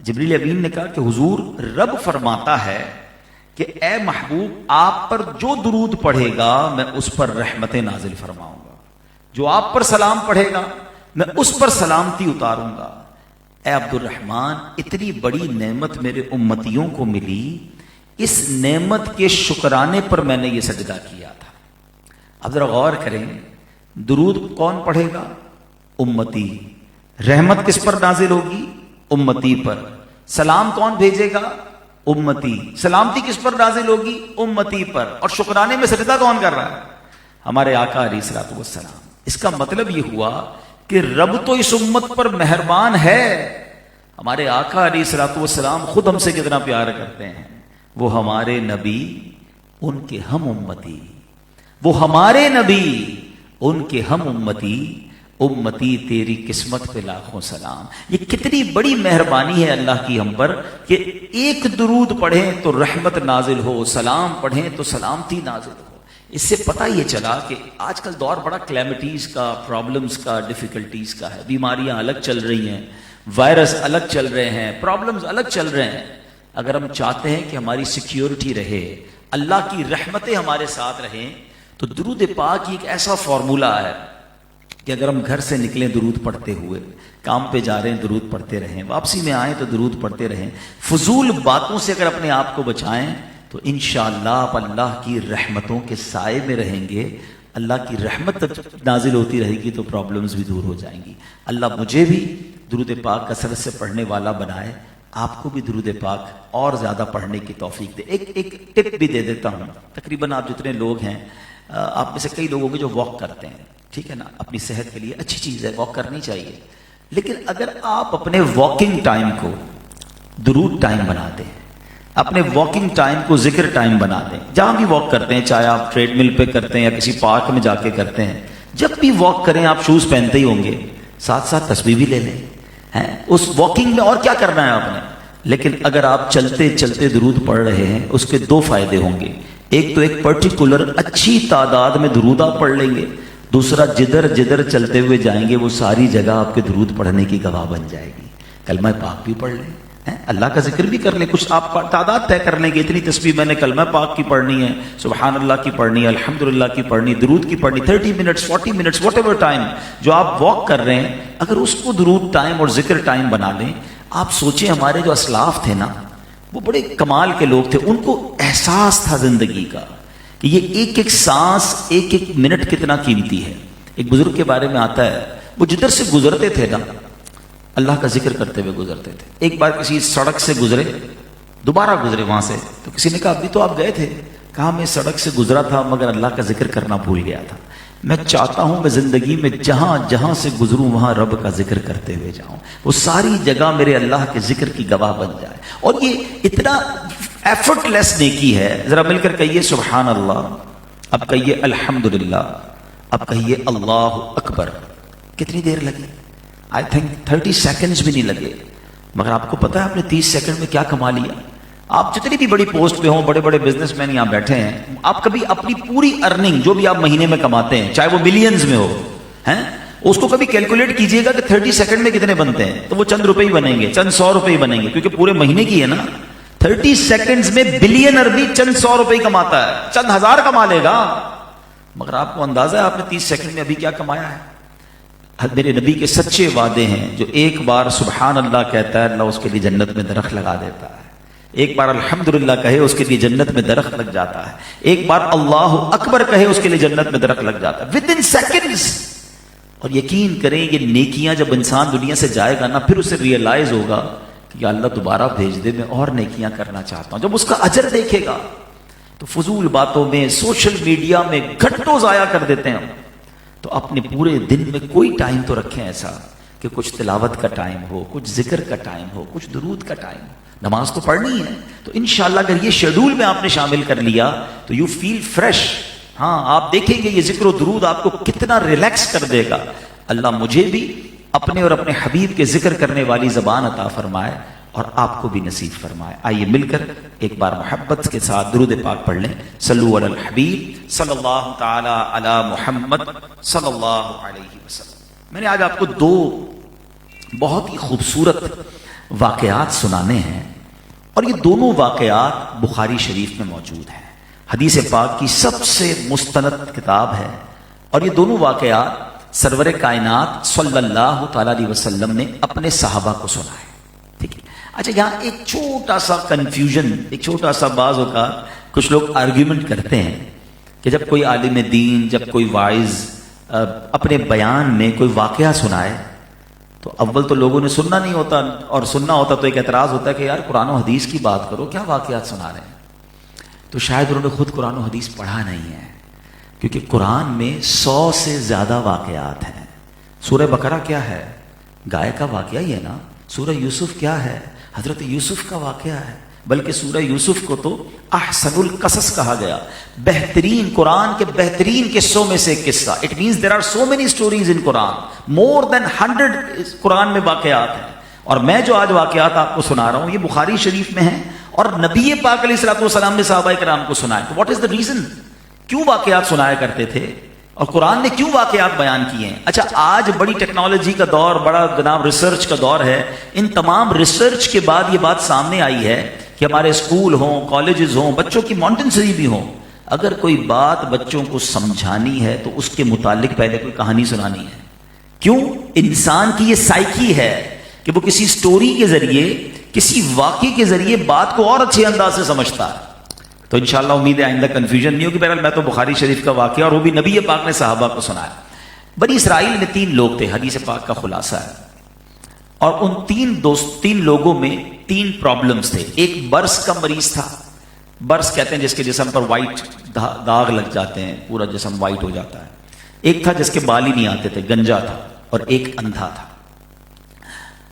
جبریل امین نے کہا کہ حضور رب فرماتا ہے کہ اے محبوب آپ پر جو درود پڑھے گا میں اس پر رحمتیں نازل فرماؤں گا، جو آپ پر سلام پڑھے گا میں اس پر سلامتی اتاروں گا۔ اے عبد الرحمن، اتنی بڑی نعمت میرے امتیوں کو ملی، اس نعمت کے شکرانے پر میں نے یہ سجدہ کیا تھا۔ اب ذرا غور کریں، درود کون پڑھے گا؟ امتی۔ رحمت کس پر نازل ہوگی؟ امتی پر۔ سلام کون بھیجے گا؟ امتی۔ سلامتی کس پر نازل ہوگی؟ امتی پر۔ اور شکرانے میں سجدہ کون کر رہا ہے؟ ہمارے آقا علیہ الصلوۃ والسلام۔ اس کا مطلب یہ ہوا کہ رب تو اس امت پر مہربان ہے۔ ہمارے آقا علیہ الصلوۃ والسلام خود ہم سے کتنا پیار کرتے ہیں، وہ ہمارے نبی ان کے ہم امتی، وہ ہمارے نبی ان کے ہم امتی، امتی تیری قسمت پہ لاکھوں سلام۔ یہ کتنی بڑی مہربانی ہے اللہ کی ہم پر کہ ایک درود پڑھیں تو رحمت نازل ہو، سلام پڑھیں تو سلامتی نازل ہو۔ اس سے پتہ یہ چلا کہ آج کل دور بڑا کلیمٹیز کا، پرابلمز کا، ڈیفیکلٹیز کا ہے۔ بیماریاں الگ چل رہی ہیں، وائرس الگ چل رہے ہیں، پرابلمز الگ چل رہے ہیں۔ اگر ہم چاہتے ہیں کہ ہماری سیکیورٹی رہے، اللہ کی رحمتیں ہمارے ساتھ رہیں، تو درود پاک ایک ایسا فارمولہ ہے کہ اگر ہم گھر سے نکلیں درود پڑھتے ہوئے، کام پہ جا رہے ہیں درود پڑھتے رہیں، واپسی میں آئیں تو درود پڑھتے رہیں، فضول باتوں سے اگر اپنے آپ کو بچائیں تو انشاءاللہ آپ اللہ کی رحمتوں کے سائے میں رہیں گے۔ اللہ کی رحمت نازل ہوتی رہے گی تو پرابلمز بھی دور ہو جائیں گی۔ اللہ مجھے بھی درود پاک کثرت سے پڑھنے والا بنائے، آپ کو بھی درود پاک اور زیادہ پڑھنے کی توفیق دے۔ ایک ٹپ بھی دے دیتا ہوں۔ تقریباً آپ جتنے لوگ ہیں، آپ میں سے کئی لوگوں کے جو واک کرتے ہیں، ٹھیک ہے نا، اپنی صحت کے لیے اچھی چیز ہے، واک کرنی چاہیے، لیکن اگر آپ اپنے واکنگ ٹائم کو درود ٹائم بنا دیں، اپنے واکنگ ٹائم کو ذکر ٹائم بنا دیں، جہاں بھی واک کرتے ہیں، چاہے آپ ٹریڈ مل پہ کرتے ہیں یا کسی پارک میں جا کے کرتے ہیں، جب بھی واک کریں آپ شوز پہنتے ہی ہوں گے، ساتھ ساتھ تسبیح بھی لے لیں۔ اس واکنگ میں اور کیا کرنا ہے آپ نے، لیکن اگر آپ چلتے چلتے درود پڑھ رہے ہیں، اس کے دو فائدے ہوں گے۔ ایک تو ایک پرٹیکولر اچھی تعداد میں درود آپ پڑھ لیں گے، دوسرا جدھر جدھر چلتے ہوئے جائیں گے وہ ساری جگہ آپ کے درود پڑھنے کی گواہ بن جائے گی۔ کلمہ پاک بھی پڑھ لیں، اللہ کا ذکر بھی کر لیں، کچھ آپ تعداد طے کر لیں گے، اتنی تسبیح میں نے کلمہ پاک کی پڑھنی ہے، سبحان اللہ کی پڑھنی ہے، الحمدللہ کی پڑھنی، درود کی پڑھنی، 30 minutes 40 minutes what ever time جو آپ واک کر رہے ہیں، اگر اس کو درود ٹائم اور ذکر ٹائم بنا لیں۔ آپ سوچیں ہمارے جو اسلاف تھے نا، وہ بڑے کمال کے لوگ تھے، ان کو احساس تھا زندگی کا کہ یہ ایک ایک سانس، ایک ایک منٹ کتنا قیمتی ہے۔ ایک بزرگ کے بارے میں آتا ہے، وہ جدھر سے گزرتے تھے نا اللہ کا ذکر کرتے ہوئے گزرتے تھے۔ ایک بار کسی سڑک سے گزرے، دوبارہ گزرے وہاں سے، تو کسی نے کہا ابھی تو آپ گئے تھے، کہا میں سڑک سے گزرا تھا مگر اللہ کا ذکر کرنا بھول گیا تھا۔ میں چاہتا ہوں میں زندگی میں جہاں جہاں سے گزروں وہاں رب کا ذکر کرتے ہوئے جاؤں، وہ ساری جگہ میرے اللہ کے ذکر کی گواہ بن جائے۔ اور یہ اتنا ایفرٹ لیس نیکی ہے، ذرا مل کر کہیے سبحان اللہ، اب کہیے الحمدللہ، اب کہیے اللہ اکبر۔ کتنی دیر لگی؟ آئی تھنک 30 سیکنڈز بھی نہیں لگے، مگر آپ کو پتا ہے آپ نے 30 سیکنڈ میں کیا کما لیا؟ آپ جتنی بھی بڑی پوسٹ پہ ہوں، بڑے بڑے بزنس مین یہاں بیٹھے ہیں، آپ کبھی اپنی پوری ارننگ جو بھی آپ مہینے میں کماتے ہیں، چاہے وہ ملینز میں ہو، اس کو کبھی کیلکولیٹ کیجئے گا کہ 30 سیکنڈ میں کتنے بنتے ہیں، تو وہ چند روپے ہی بنیں گے، چند 100 روپے ہی بنیں گے، کیونکہ پورے مہینے کی ہے نا۔ 30 سیکنڈز میں بلینر بھی چند 100 روپے ہی کماتا ہے، چند ہزار کما لے گا، مگر آپ کو اندازہ ہے آپ نے 30 سیکنڈ میں ابھی کیا کمایا ہے؟ میرے نبی کے سچے وعدے ہیں، جو ایک بار سبحان اللہ کہتا ہے اللہ اس کے لیے جنت میں درخت لگا دیتا ہے، ایک بار الحمدللہ کہے اس کے لیے جنت میں درخت لگ جاتا ہے، ایک بار اللہ اکبر کہے اس کے لیے جنت میں درخت لگ جاتا ہے within seconds۔ اور یقین کریں یہ نیکیاں جب انسان دنیا سے جائے گا نا، پھر اسے ریئلائز ہوگا کہ اللہ دوبارہ بھیج دے، میں اور نیکیاں کرنا چاہتا ہوں۔ جب اس کا اجر دیکھے گا تو فضول باتوں میں، سوشل میڈیا میں گھنٹوں ضائع کر دیتے ہیں۔ تو اپنے پورے دن میں کوئی ٹائم تو رکھیں ایسا کہ کچھ تلاوت کا ٹائم ہو، کچھ ذکر کا ٹائم ہو، کچھ درود کا ٹائم ہو۔ نماز تو پڑھنی ہے، تو انشاءاللہ اگر یہ شیڈول میں آپ نے شامل کر لیا تو یو فیل فریش۔ ہاں، آپ دیکھیں گے یہ ذکر و درود آپ کو کتنا ریلیکس کر دے گا۔ اللہ مجھے بھی اپنے اور اپنے حبیب کے ذکر کرنے والی زبان عطا فرمائے اور آپ کو بھی نصیب فرمائے۔ آئیے مل کر ایک بار محبت کے ساتھ درود پاک پڑھ لیں۔ صلو علی الحبیب صلی اللہ تعالی علی محمد صلی اللہ علیہ وسلم۔ میں نے آج آپ کو دو بہت ہی خوبصورت واقعات سنانے ہیں، اور یہ دونوں واقعات بخاری شریف میں موجود ہیں، حدیث پاک کی سب سے مستند کتاب ہے، اور یہ دونوں واقعات سرور کائنات صلی اللہ تعالی علیہ وسلم نے اپنے صحابہ کو سنائے. ٹھیک ہے. اچھا، یہاں ایک چھوٹا سا کنفیوژن، ایک چھوٹا سا بعض اوقات کچھ لوگ آرگیومنٹ کرتے ہیں کہ جب کوئی عالم دین، جب کوئی واعظ اپنے بیان میں کوئی واقعہ سنائے تو اول تو لوگوں نے سننا نہیں ہوتا، اور سننا ہوتا تو ایک اعتراض ہوتا ہے کہ یار قرآن و حدیث کی بات کرو، کیا واقعات سنا رہے ہیں؟ تو شاید انہوں نے خود قرآن و حدیث پڑھا نہیں ہے، کیونکہ قرآن میں 100 سے زیادہ واقعات ہیں. سورہ بقرہ کیا ہے؟ گائے کا واقعہ ہی ہے نا. سورہ یوسف کیا ہے؟ حضرت یوسف کا واقعہ ہے. بلکہ سورہ یوسف کو تو احسن القصص کہا گیا، بہترین، قرآن کے بہترین قصوں میں سے ایک قصہ. It means there are so many stories in Quran, more than 100 قرآن میں واقعات ہیں. اور میں جو آج واقعات آپ کو سنا رہا ہوں یہ بخاری شریف میں ہیں، اور نبی پاک علیہ الصلوۃ والسلام نے صحابہ کرام کو سنائے. تو واٹ از دا ریزن؟ کیوں واقعات سنایا کرتے تھے اور قرآن نے کیوں واقعات بیان کیے ہیں؟ اچھا، آج بڑی ٹیکنالوجی کا دور، بڑا جناب ریسرچ کا دور ہے. ان تمام ریسرچ کے بعد یہ بات سامنے آئی ہے کہ ہمارے اسکول ہوں، کالجز ہوں، بچوں کی مانٹنسری بھی ہوں، اگر کوئی بات بچوں کو سمجھانی ہے تو اس کے متعلق پہلے کوئی کہانی سنانی ہے. کیوں؟ انسان کی یہ سائیکی ہے کہ وہ کسی سٹوری کے ذریعے، کسی واقعے کے ذریعے بات کو اور اچھے انداز سے سمجھتا ہے. تو انشاءاللہ امید ہے آئندہ کنفیوژن نہیں ہوگی. بہرحال میں تو بخاری شریف کا واقعہ، اور وہ بھی نبی پاک نے صحابہ کو سنایا. بنی اسرائیل میں 3 لوگ تھے، حدیث پاک کا خلاصہ ہے، اور ان تین لوگوں میں 3 پرابلمز تھے. ایک برس کا مریض تھا. برس کہتے ہیں جس کے جسم پر وائٹ داغ لگ جاتے ہیں، پورا جسم وائٹ ہو جاتا ہے. ایک تھا جس کے بال ہی نہیں آتے تھے، گنجا تھا، اور ایک اندھا تھا.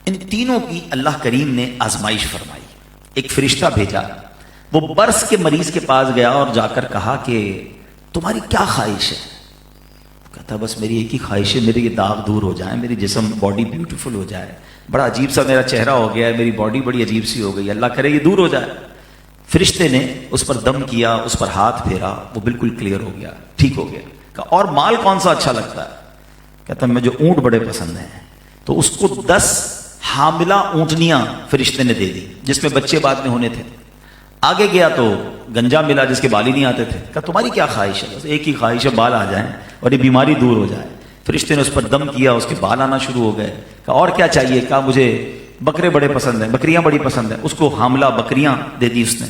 ان تینوں کی اللہ کریم نے آزمائش فرمائی. ایک فرشتہ بھیجا، وہ برس کے مریض کے پاس گیا اور جا کر کہا کہ تمہاری کیا خواہش ہے؟ کہتا بس میری ایک ہی خواہش ہے، میرے یہ داغ دور ہو جائیں، میری جسم باڈی بیوٹیفل ہو جائے، بڑا عجیب سا میرا چہرہ ہو گیا ہے، میری باڈی بڑی عجیب سی ہو گئی، اللہ کرے یہ دور ہو جائے. فرشتے نے اس پر دم کیا، اس پر ہاتھ پھیرا، وہ بالکل کلیئر ہو گیا، ٹھیک ہو گیا. کہا اور مال کون سا اچھا لگتا ہے؟ کہتا مجھے اونٹ بڑے پسند ہیں. تو اس کو 10 حاملہ اونٹنیاں فرشتے نے دے دی جس میں بچے بعد میں ہونے تھے. آگے گیا تو گنجا ملا جس کے بال ہی نہیں آتے تھے. کہا تمہاری کیا خواہش ہے؟ بس ایک ہی خواہش ہے، بال آ جائیں اور یہ بیماری دور ہو جائے. فرشتے نے اس پر دم کیا، اس کے بال آنا شروع ہو گئے. کہا اور کیا چاہیے؟ کہا مجھے بکرے بڑے پسند ہیں، بکریاں بڑی پسند ہیں. اس کو حاملہ بکریاں دے دی اس نے.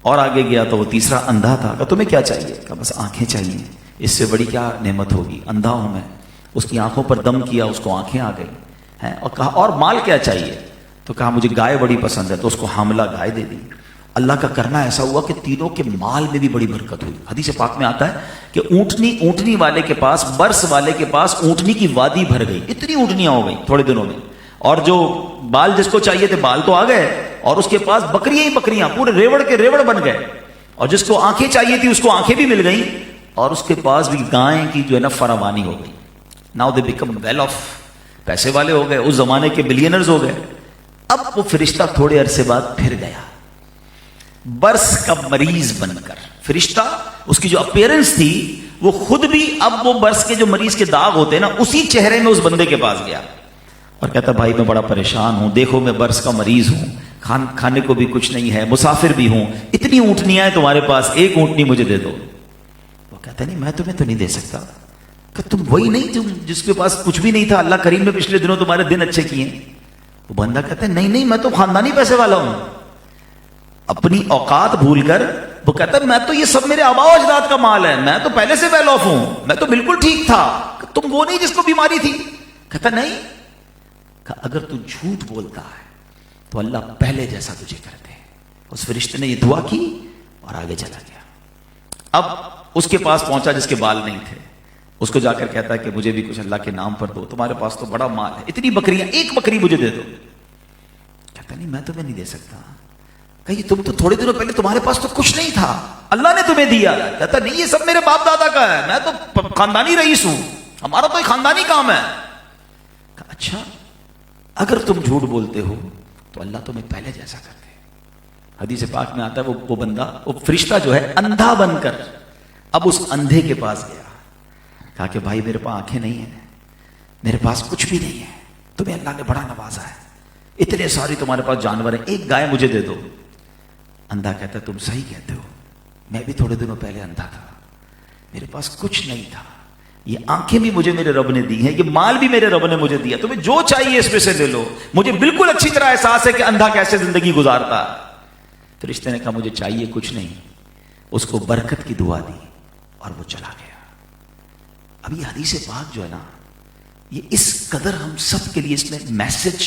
اور آگے گیا تو وہ تیسرا اندھا تھا. کہا تمہیں کیا چاہیے؟ کہا بس آنکھیں چاہیے، اس سے بڑی کیا نعمت ہوگی، اندھا ہوں میں. اس کی آنکھوں پر دم کیا، اس کو آنکھیں آ گئی ہیں. اور کہا اور مال کیا چاہیے؟ تو کہا مجھے گائے بڑی پسند ہے. تو اس کو حاملہ گائے دے دی. اللہ کا کرنا ایسا ہوا کہ تینوں کے مال میں بھی بڑی برکت ہوئی. حدیث پاک میں آتا ہے کہ اونٹنی والے کے پاس، برس والے کے پاس اونٹنی کی وادی بھر گئی، اتنی اونٹنیاں ہو گئی تھوڑے دنوں میں. اور جو بال جس کو چاہیے تھے بال تو آ گئے، اور اس کے پاس بکریاں ہی بکریاں، پورے ریوڑ کے ریوڑ بن گئے. اور جس کو آنکھیں چاہیے تھی اس کو آنکھیں بھی مل گئیں، اور اس کے پاس بھی گائیں کی جو ہے نا فراوانی ہو گئی. Now they become well off, پیسے والے ہو گئے، اس زمانے کے بلینرز ہو گئے. اب وہ فرشتہ تھوڑے عرصے بعد پھر گیا برس کا مریض بن کر. فرشتہ اس کی جو اپیرنس تھی وہ خود بھی اب وہ برس کے جو مریض کے داغ ہوتے ہیں نا اسی چہرے میں اس بندے کے پاس گیا اور کہتا بھائی میں بڑا پریشان ہوں، دیکھو میں برس کا مریض ہوں، کھانے کو بھی کچھ نہیں ہے، مسافر بھی ہوں، اتنی اونٹنیاں ہیں تمہارے پاس، ایک اونٹنی مجھے دے دو. وہ کہتا نہیں میں تمہیں تو نہیں دے سکتا. کہ تم وہی نہیں جس کے پاس کچھ بھی نہیں تھا، اللہ کریم نے پچھلے دنوں تمہارے دن اچھے کیے ہیں. وہ بندہ کہتا ہے نہیں میں تو خاندانی پیسے والا ہوں. اپنی اوقات بھول کر وہ کہتا ہے میں تو یہ سب میرے آباء و اجداد کا مال ہے، میں تو پہلے سے ویل آف ہوں، میں تو بالکل ٹھیک تھا. تم وہ نہیں جس کو بیماری تھی؟ کہتا نہیں. اگر تو جھوٹ بولتا ہے تو اللہ پہلے جیسا تجھے کر دے. اس فرشتے نے یہ دعا کی اور آگے چلا گیا. اب اس کے پاس پہنچا جس کے بال نہیں تھے، اس کو جا کر کہتا ہے کہ مجھے بھی کچھ اللہ کے نام پر دو، تمہارے پاس تو بڑا مال ہے، اتنی بکریاں، ایک بکری مجھے دے دو. کہتا نہیں میں تمہیں نہیں دے سکتا. کہ تم تو تھوڑے دنوں پہلے تمہارے پاس تو کچھ نہیں تھا، اللہ نے تمہیں دیا. کہتا نہیں یہ سب میرے باپ دادا کا ہے، میں تو خاندانی رئیس ہوں، ہمارا تو ایک خاندانی کام ہے. اچھا اگر تم جھوٹ بولتے ہو تو اللہ تمہیں پہلے جیسا کر دے. حدیث پاک میں آتا ہے وہ بندہ، وہ فرشتہ جو ہے اندھا بن کر اب اس اندھے کے پاس گیا. کہا کہ بھائی میرے پاس آنکھیں نہیں ہیں، میرے پاس کچھ بھی نہیں ہے، تمہیں اللہ نے بڑا نوازا ہے، اتنے ساری تمہارے پاس جانور ہیں، ایک گائے مجھے دے دو۔ اندھا کہتا ہے تم صحیح کہتے ہو، میں بھی تھوڑے دنوں پہلے اندھا تھا، میرے پاس کچھ نہیں تھا، یہ آنکھیں بھی مجھے میرے رب نے دی ہیں، یہ مال بھی میرے رب نے مجھے دیا، تمہیں جو چاہیے اس میں سے لے لو، مجھے بالکل اچھی طرح احساس ہے کہ اندھا کیسے زندگی گزارتا۔ فرشتے نے کہا مجھے چاہیے کچھ نہیں، اس کو برکت کی دعا دی اور وہ چلا گیا۔ اب یہ حدیث پاک جو ہے نا، یہ اس قدر ہم سب کے لیے اس میں میسج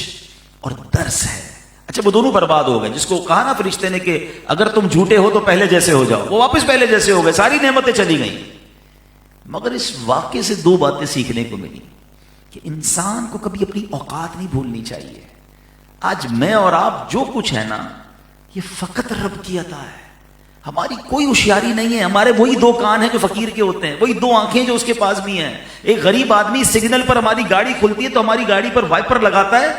اور درس ہے۔ اچھا وہ دونوں برباد ہو گئے، جس کو کہا نا فرشتے نے کہ اگر تم جھوٹے ہو تو پہلے جیسے ہو جاؤ، وہ واپس پہلے جیسے ہو گئے، ساری نعمتیں چلی گئیں۔ مگر اس واقعے سے دو باتیں سیکھنے کو ملی کہ انسان کو کبھی اپنی اوقات نہیں بھولنی چاہیے۔ آج میں اور آپ جو کچھ ہے نا، یہ فقط رب کی عطا ہے، ہماری کوئی ہوشیاری نہیں ہے۔ ہمارے وہی دو کان ہیں جو فقیر کے ہوتے ہیں، وہی دو آنکھیں جو اس کے پاس بھی ہیں۔ ایک غریب آدمی سگنل پر ہماری گاڑی کھلتی ہے تو ہماری گاڑی پر وائپر لگاتا ہے،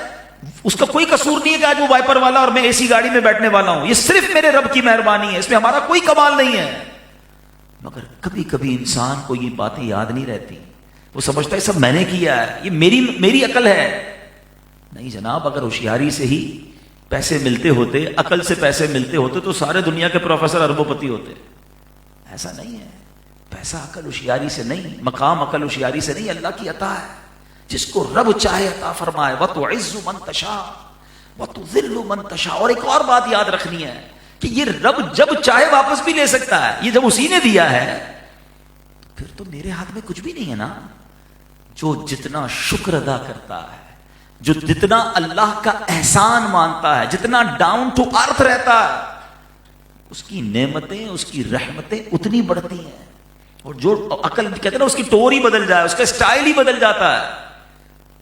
اس کا کوئی قصور نہیں ہے کہ آج وہ وائپر والا اور میں اے سی گاڑی میں بیٹھنے والا ہوں، یہ صرف میرے رب کی مہربانی ہے، اس میں ہمارا کوئی کمال نہیں ہے۔ مگر کبھی کبھی انسان کو یہ باتیں یاد نہیں رہتی، وہ سمجھتا ہے سب میں نے کیا ہے، یہ میری عقل ہے۔ نہیں جناب، اگر ہوشیاری سے ہی پیسے ملتے ہوتے، عقل سے پیسے ملتے ہوتے تو سارے دنیا کے پروفیسر اربوں پتی ہوتے۔ ایسا نہیں ہے، پیسہ عقل ہوشیاری سے نہیں، مقام عقل ہوشیاری سے نہیں، اللہ کی عطا ہے، جس کو رب چاہے عطا فرمائے۔ وَتُعِزُّ مَن تَشَاءُ وَتُذِلُّ مَن تَشَاءُ۔ اور ایک اور بات یاد رکھنی ہے کہ یہ رب جب چاہے واپس بھی لے سکتا ہے، یہ جب اسی نے دیا ہے پھر تو میرے ہاتھ میں کچھ بھی نہیں ہے نا۔ جو جتنا شکر ادا کرتا ہے، جو جتنا اللہ کا احسان مانتا ہے، جتنا ڈاؤن ٹو ارتھ رہتا ہے، اس کی نعمتیں، اس کی رحمتیں اتنی بڑھتی ہیں۔ اور جو عقل کہتے ہیں نا، اس کی ٹور ہی بدل جائے، اس کا سٹائل ہی بدل جاتا ہے،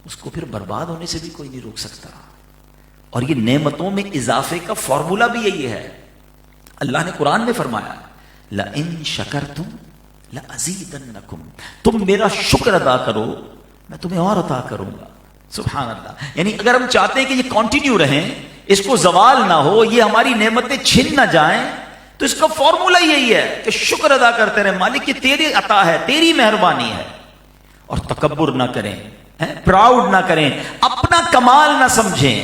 اس کو پھر برباد ہونے سے بھی کوئی نہیں روک سکتا۔ اور یہ نعمتوں میں اضافے کا فارمولا بھی یہی ہے۔ اللہ نے قرآن میں فرمایا لَإِن شَكَرْتُمْ لَأَزِيدَنَّكُمْ، تم میرا شکر ادا کرو میں تمہیں اور عطا کروں گا۔ سبحان اللہ۔ یعنی اگر ہم چاہتے ہیں کہ یہ کنٹینیو رہیں، اس کو زوال نہ ہو، یہ ہماری نعمتیں چھن نہ جائیں، تو اس کا فارمولا یہی ہے کہ شکر ادا کرتے رہیں، مالک یہ تیری عطا ہے، تیری مہربانی ہے، اور تکبر نہ کریں، پراؤڈ نہ کریں، اپنا کمال نہ سمجھیں،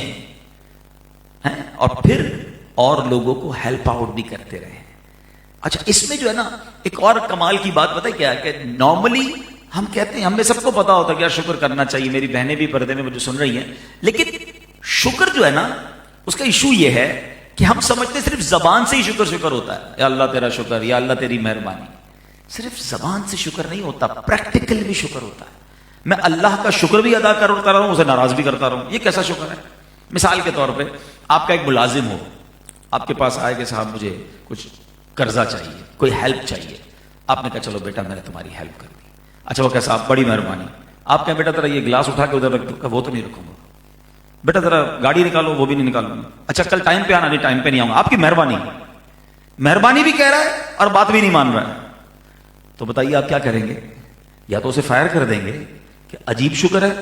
اور پھر اور لوگوں کو ہیلپ آؤٹ بھی کرتے رہیں۔ اچھا اس میں جو ہے نا ایک اور کمال کی بات پتہ ہے کیا ہے کہ نارملی ہم کہتے ہیں، ہمیں سب کو پتا ہوتا ہے کہ شکر کرنا چاہیے، میری بہنیں بھی پردے میں مجھے سن رہی ہیں، لیکن شکر جو ہے نا اس کا ایشو یہ ہے کہ ہم سمجھتے ہیں صرف زبان سے ہی شکر ہوتا ہے، یا اللہ تیرا شکر، یا اللہ تیری مہربانی۔ صرف زبان سے شکر نہیں ہوتا، پریکٹیکل بھی شکر ہوتا ہے۔ میں اللہ کا شکر بھی ادا کرتا رہا ہوں، اسے ناراض بھی کرتا رہا ہوں، یہ کیسا شکر ہے؟ مثال کے طور پہ آپ کا ایک ملازم ہو، آپ کے پاس آئے کہ صاحب مجھے کچھ قرضہ چاہیے، کوئی ہیلپ چاہیے، آپ نے کہا چلو بیٹا میں نے تمہاری ہیلپ کر دی۔ اچھا وہ کیسا؟ آپ بڑی مہربانی، آپ کہیں بیٹا ذرا یہ گلاس اٹھا کے ادھر رکھ دو، وہ تو نہیں رکھوں گا۔ بیٹا ذرا گاڑی نکالو، وہ بھی نہیں نکالوں گا۔ اچھا کل ٹائم پہ آنا، نہیں ٹائم پہ نہیں آؤں گا۔ آپ کی مہربانی، مہربانی بھی کہہ رہا ہے اور بات بھی نہیں مان رہا ہے، تو بتائیے آپ کیا کریں گے؟ یا تو اسے فائر کر دیں گے کہ عجیب شکر ہے،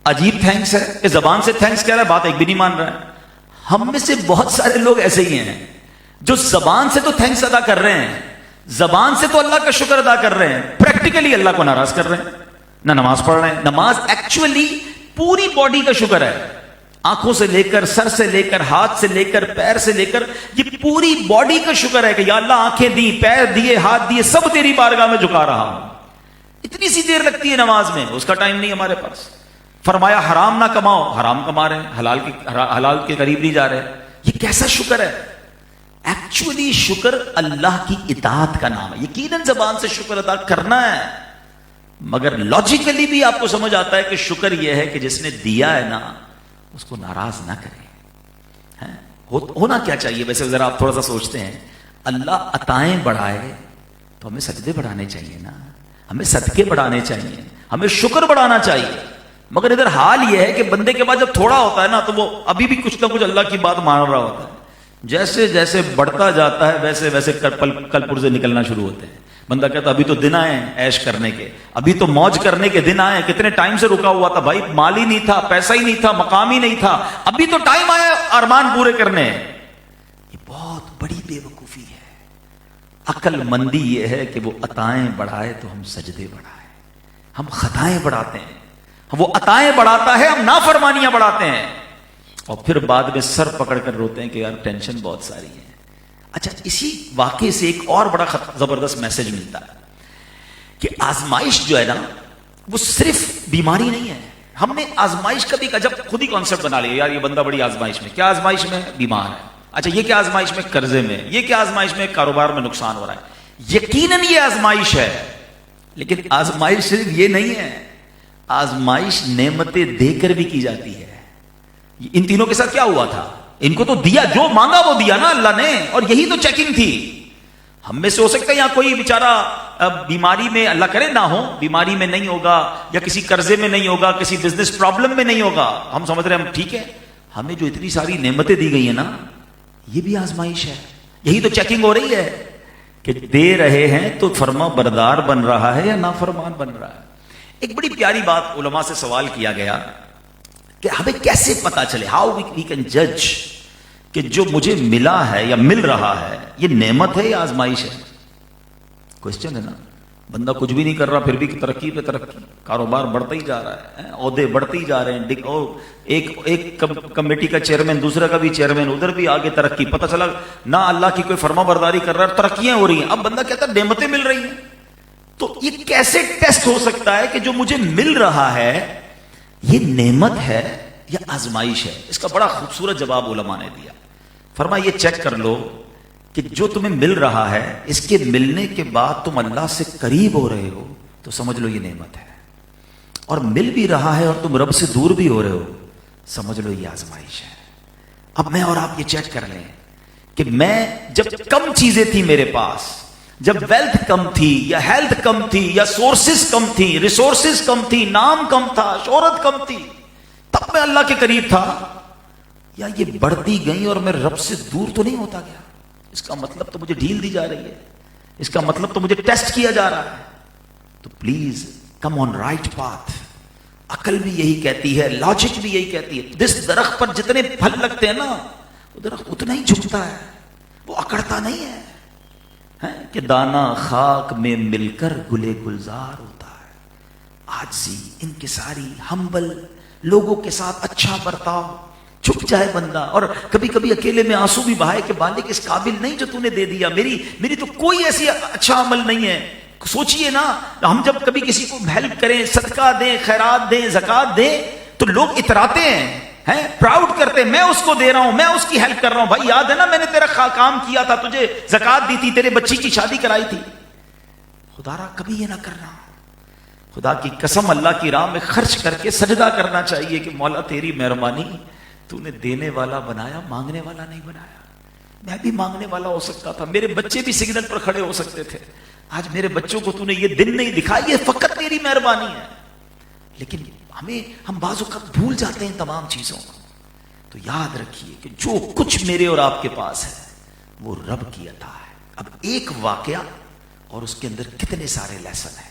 عجیب تھینکس ہے کہ زبان سے تھینکس کہہ رہا ہے، بات ایک بھی نہیں مان رہا ہے۔ ہم میں سے بہت سارے لوگ ایسے ہی ہیں جو زبان سے تو تھینکس ادا کر رہے ہیں، زبان سے تو اللہ کا شکر ادا کر رہے ہیں، پریکٹیکلی اللہ کو ناراض کر رہے ہیں، نہ نماز پڑھ رہے ہیں۔ نماز ایکچولی پوری باڈی کا شکر ہے، آنکھوں سے لے کر، سر سے لے کر، ہاتھ سے لے کر، پیر سے لے کر، یہ پوری باڈی کا شکر ہے کہ یا اللہ آنکھیں دی، پیر دیے، ہاتھ دیے، سب تیری بارگاہ میں جھکا رہا ہوں۔ اتنی سی دیر لگتی ہے نماز میں، اس کا ٹائم نہیں ہمارے پاس۔ فرمایا حرام نہ کماؤ، حرام کما رہے ہیں، حلال کے قریب نہیں جا رہے۔ یہ کیسا شکر ہے؟ ایکچولی شکر اللہ کی اطاعت کا نام ہے۔ یقیناً زبان سے شکر ادا کرنا ہے، مگر لاجیکلی بھی آپ کو سمجھ آتا ہے کہ شکر یہ ہے کہ جس نے دیا ہے نا اس کو ناراض نہ کرے۔ ہونا کیا چاہیے ویسے ذرا آپ تھوڑا سا سوچتے ہیں؟ اللہ عطائیں بڑھائے تو ہمیں سجدے بڑھانے چاہیے نا، ہمیں صدقے بڑھانے چاہیے، ہمیں شکر بڑھانا چاہیے۔ مگر ادھر حال یہ ہے کہ بندے کے پاس جب تھوڑا ہوتا ہے نا تو وہ ابھی بھی کچھ نہ کچھ اللہ کی بات مان رہا ہوتا ہے، جیسے جیسے بڑھتا جاتا ہے ویسے ویسے کل پرزے نکلنا شروع ہوتے ہیں۔ بندہ کہتا ابھی تو دن آئے ہیں عیش کرنے کے، ابھی تو موج کرنے کے دن آئے ہیں، کتنے ٹائم سے رکا ہوا تھا بھائی، مال ہی نہیں تھا، پیسہ ہی نہیں تھا، مقام ہی نہیں تھا، ابھی تو ٹائم آیا ارمان پورے کرنے۔ یہ بہت بڑی بے وقوفی ہے۔ عقل مندی یہ ہے کہ وہ عطائیں بڑھائے تو ہم سجدے بڑھائیں، ہم خطائیں بڑھاتے ہیں، وہ عطائیں بڑھاتا ہے، ہم نافرمانیاں بڑھاتے ہیں۔ اور پھر بعد میں سر پکڑ کر روتے ہیں کہ یار ٹینشن بہت ساری ہے. اچھا اسی واقعے سے ایک اور بڑا زبردست میسج ملتا ہے کہ آزمائش جو ہے نا وہ صرف بیماری نہیں ہے. ہم نے آزمائش کا بھی جب خود ہی کانسیپٹ بنا لیا یار یہ بندہ بڑی آزمائش میں. کیا آزمائش میں؟ بیمار ہے. اچھا یہ کیا آزمائش میں؟ قرضے میں. یہ کیا آزمائش میں؟ کاروبار میں نقصان ہو رہا ہے. یقیناً یہ آزمائش ہے, لیکن آزمائش صرف یہ نہیں ہے, آزمائش نعمتیں دے کر بھی کی جاتی ہے. ان تینوں کے ساتھ کیا ہوا تھا؟ ان کو تو دیا, جو مانگا وہ دیا نا اللہ نے, اور یہی تو چیکنگ تھی. ہم میں سے ہو سکتا ہے یہاں کوئی بیچارہ بیماری میں, اللہ کرے نہ ہو, بیماری میں نہیں ہوگا, یا کسی قرضے میں نہیں ہوگا, کسی بزنس پرابلم میں نہیں ہوگا. ہم سمجھ رہے ہیں ہم ٹھیک ہے. ہمیں جو اتنی ساری نعمتیں دی گئی ہیں نا, یہ بھی آزمائش ہے. یہی تو چیکنگ ہو رہی ہے کہ دے رہے ہیں تو فرما بردار بن رہا ہے یا نافرمان بن رہا ہے. ایک بڑی پیاری بات علماء سے سوال کیا گیا کہ ہمیں کیسے پتا چلے, ہاؤ وی کین جج کہ جو مجھے ملا ہے یا مل رہا ہے یہ نعمت ہے یا آزمائش ہے. کوشچن ہے نا. بندہ کچھ بھی نہیں کر رہا پھر بھی ترقی پہ ترقی, کاروبار بڑھتا ہی جا رہا ہے, عہدے بڑھتے ہی جا رہے ہیں, ایک کمیٹی کا چیئرمین دوسرا کا بھی چیئرمین, ادھر بھی آگے ترقی. پتہ چلا نہ اللہ کی کوئی فرما برداری کر رہا ہے, ترقیاں ہو رہی ہیں. اب بندہ کہتا ہے نعمتیں مل رہی ہیں. تو یہ کیسے ٹیسٹ ہو سکتا ہے کہ جو مجھے مل رہا ہے یہ نعمت ہے یا آزمائش ہے؟ اس کا بڑا خوبصورت جواب علماء نے دیا. فرمایا یہ چیک کر لو کہ جو تمہیں مل رہا ہے اس کے ملنے کے بعد تم اللہ سے قریب ہو رہے ہو تو سمجھ لو یہ نعمت ہے, اور مل بھی رہا ہے اور تم رب سے دور بھی ہو رہے ہو, سمجھ لو یہ آزمائش ہے. اب میں اور آپ یہ چیک کر لیں کہ میں جب کم چیزیں تھی میرے پاس, جب ویلتھ کم تھی یا ہیلتھ کم تھی یا سورسز کم تھی, ریسورسز کم تھی, نام کم تھا, شہرت کم تھی, تب میں اللہ کے قریب تھا, یا یہ بڑھتی گئی اور میں رب سے دور تو نہیں ہوتا گیا؟ اس کا مطلب تو مجھے ڈھیل دی جا رہی ہے, اس کا مطلب تو مجھے ٹیسٹ کیا جا رہا ہے. تو please come on right path. عقل بھی یہی کہتی ہے, لاجک بھی یہی کہتی ہے. جس درخت پر جتنے پھل لگتے ہیں نا وہ درخت اتنا ہی جھکتا ہے, وہ اکڑتا نہیں ہے کہ دانا خاک میں مل کر گلے گلزار ہوتا ہے. عاجزی, انکساری, ہمبل, لوگوں کے ساتھ اچھا برتاؤ, چھپ جائے بندہ. اور کبھی کبھی اکیلے میں آنسو بھی بہائے کہ بالک اس قابل نہیں جو تو نے دے دیا, میری تو کوئی ایسی اچھا عمل نہیں ہے. سوچئے نا, ہم جب کبھی کسی کو ہیلپ کریں, صدقہ دیں, خیرات دیں, زکات دیں, تو لوگ اتراتے ہیں, پراؤڈ کرتے ہیں, میں اس کو دے رہا ہوں, میں اس کی ہیلپ کر رہا ہوں. بھائی یاد ہے نا میں نے تیرا کام کیا تھا, تجھے زکات دی تھی, تیرے بچی کی شادی کرائی تھی. خدا را کبھی یہ نہ کرنا. خدا کی قسم اللہ کی راہ میں خرچ کر کے سجدہ کرنا چاہیے کہ مولا تیری مہربانی, تو نے دینے والا بنایا, مانگنے والا نہیں بنایا. میں بھی مانگنے والا ہو سکتا تھا, میرے بچے بھی سگنل پر کھڑے ہو سکتے تھے. آج میرے بچوں کو تو نے یہ دن نہیں دکھایا, یہ فقط تیری مہربانی ہے. لیکن ہم بعض اوقات بھول جاتے ہیں تمام چیزوں کو. تو یاد رکھیے کہ جو کچھ میرے اور آپ کے پاس ہے وہ رب کی عطا ہے. اب ایک واقعہ اور اس کے اندر کتنے سارے لیسن ہیں.